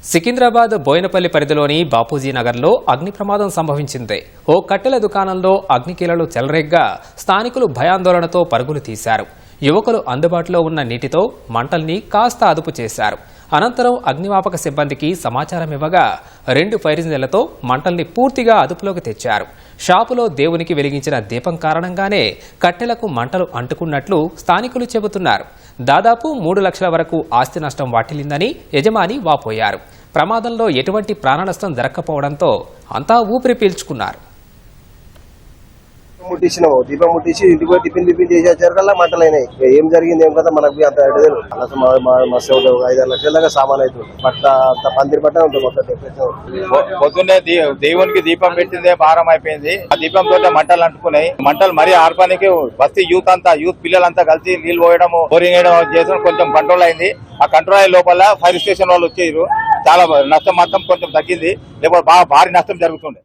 సికింద్రాబాద్ బోయినపల్లి పరిధిలోని బాపూజీ నగర్లో అగ్ని ప్రమాదం సంభవించింది. ఓ కట్టెల దుకాణంలో అగ్నికీలలు చెలరేగ్గా స్థానికులు భయాందోళనతో పరుగులు తీశారు. యువకులు అందుబాటులో ఉన్న నీటితో మంటల్ని కాస్త అదుపు చేశారు. అనంతరం అగ్నిమాపక సిబ్బందికి సమాచారం ఇవ్వగా 2 ఫైర్ ఇంజిన్లతో మంటల్ని పూర్తిగా అదుపులోకి తెచ్చారు. షాపులో దేవునికి వెలిగించిన దీపం కారణంగానే కట్టెలకు మంటలు అంటుకున్నట్లు స్థానికులు చెబుతున్నారు. దాదాపు 3 లక్షల వరకు ఆస్తి నష్టం వాటిల్లిందని యజమాని వాపోయారు. ప్రమాదంలో ఎటువంటి ప్రాణనష్టం జరగకపోవడంతో అంతా ఊపిరి పీల్చుకున్నారు. ముట్టించినాము, దీపం ముట్టించి ఇంటికి పోయి టిఫిన్ చేసేసారు కల్లా మంటలైనాయి. ఏం జరిగింది ఏం కదా మనకి అంత ఐడియా. మస్తు 5-6 లక్షల దాకా సామాన్ అవుతుంది. బట్ట అంత పందిరి బట్ట ఉంటుంది మొత్తం. పొద్దున్నే దేవునికి దీపం పెట్టిందే భారం అయిపోయింది. ఆ దీపం తోటే మంటలు అంటుకున్నాయి. మంటలు మరీ ఆర్పానికి బస్తీ యూత్ పిల్లలంతా కలిసి నీళ్లు పోయడము, బోరింగ్ వేయడం చేసిన కొంచెం కంట్రోల్ అయింది. ఆ కంట్రోల్ అయ్యే లోపల ఫైర్ స్టేషన్ వాళ్ళు వచ్చారు. చాలా నష్టం మాత్రం కొంచెం తగ్గింది. లేకపోతే బాగా భారీ నష్టం జరుగుతుంది.